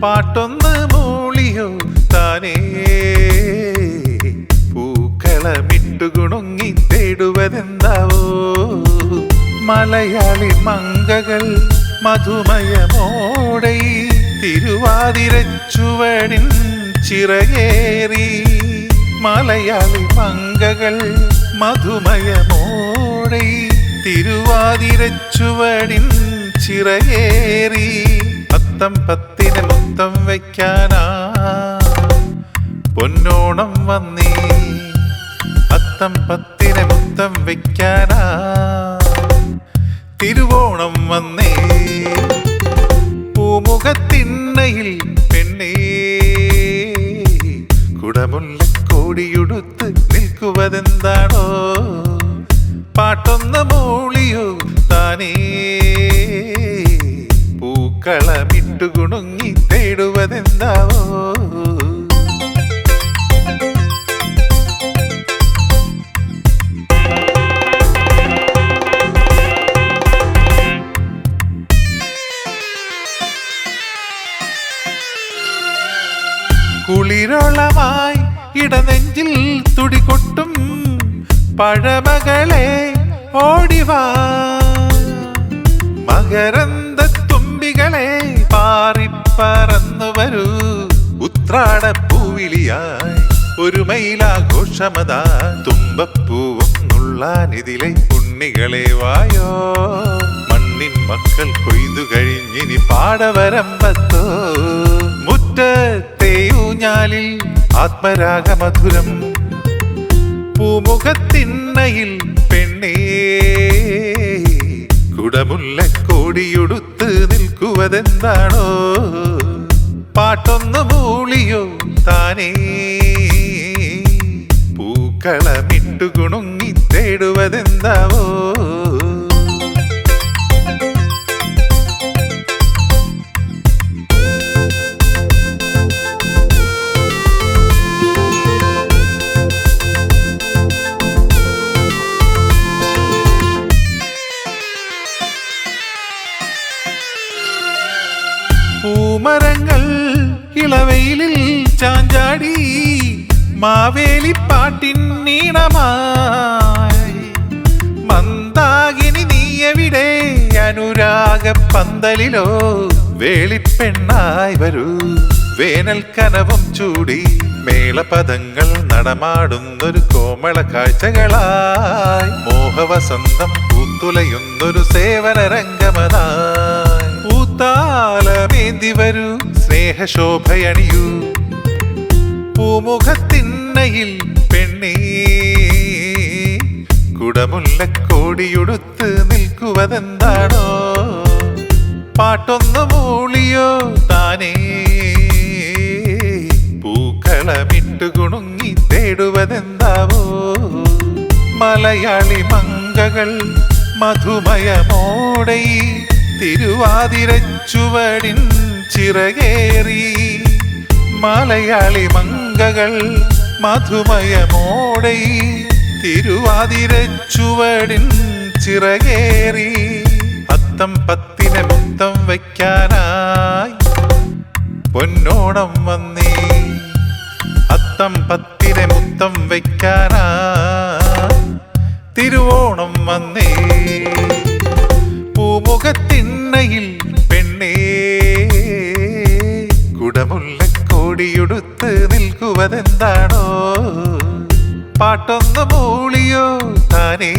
പാട്ടൊന്ന് മൂളിയോ താനേ പൂക്കളമിട്ടു ഗുണുങ്ങി തേടുവതെന്താവോ മലയാളി മങ്കകൾ മധുമയമോടെ തിരുവാതിരച്ചുവടിൻ ചിറകേറി മലയാളി മങ്കകൾ മധുമയമോടെ തിരുവാതിരച്ചുവടിൻ ചിറകേറി അത്തം പത്തിന് മുത്തം വയ്ക്കാനാ പൊന്നോണം വന്നേ അത്തം പത്തിന് മുത്തം വയ്ക്കാനാ തിരുവോണം വന്നേ പൂമുഖത്തിണ്ണയിൽ പെണ്ണേ കുടമുല്ലക്കോടിയുടുത്ത് നിൽക്കുവതെന്താണോ പാട്ടൊന്ന് മൂളിയോ താനേ പൂക്കളമിട്ടു ഗുണുങ്ങി തേടുവതെന്താവോ കുളിരോളമായി ഇടനെഞ്ചിൽ തുടികൊട്ടും പഴമകളെ ഓടിവാ മകരന്ത തുമ്പികളെ പാറിപ്പറന്നു വരൂ ഉത്രാടപ്പൂവിളിയായി ഒരു മൈലാഘോഷമതാ തുമ്പപ്പൂവും നുള്ളാനിതിലെ ഉണ്ണികളെ വായോ മണ്ണിൻ മക്കൾ കൊയ്തു കഴിഞ്ഞിനി പാടവരമ്പത്തോ മുറ്റത്തെയൂഞ്ഞാലിൽ ആത്മരാഗമധുരം പൂമുഖത്തിണ്ണയിൽ പെണ്ണേ കുടമുല്ലക്കോടിയുടുത്ത് നിൽക്കുവതെന്താണോ പാട്ടൊന്ന് മൂളിയോ താനേ പൂക്കളമിട്ടു ഗുണുങ്ങി തേടുവതെന്താവോ പൂമരങ്ങൾ ഇളവെയിലിൽ ചാഞ്ചാടി മാവേലിപ്പാട്ടിൻ നീണമായി മന്ദാകിനി നീയവിടെ അനുരാഗ പന്തലിലോ വേളിപ്പെണ്ണായി വരൂ വേനൽ കനവും ചൂടി മേളപദങ്ങൾ നടമാടുന്നൊരു കോമള കാഴ്ചകളായി മോഹവസന്തം പൂത്തുലയുന്നൊരു സേവന രംഗമതായി പൂത്താലമേന്തി വരൂ സ്നേഹശോഭയണിയൂ പൂമുഖത്തിണ്ണയിൽ പെണ്ണേ കുടമുല്ലക്കോടിയുടുത്ത് നിൽക്കുവതെന്താണോ പാട്ടൊന്ന് മൂളിയോ താനേ പൂക്കളമിട്ടു ഗുണുങ്ങി തേടുവതെന്താവോ മലയാളി മങ്കകൾ മധുമയമോടെ തിരുവാതിരച്ചുവടിൻ ചിറകേറി മലയാളി മങ്കകൾ മധുമയമോടെ തിരുവാതിരച്ചുവടിൻ ചിറകേറി അത്തം പത്തിന് മുത്തം വയ്ക്കാനായി പൊന്നോണം വന്നേ അത്തം പത്തിന് മുത്തം വയ്ക്കാനായി തിരുവോണം വന്നേ പൂമുഖത്തിണ്ണയിൽ പെണ്ണേ കുടമുല്ലക്കോടിയുടുത്ത് നിൽക്കുവതെന്താണോ പാട്ടൊന്ന് മൂളിയോ താനേ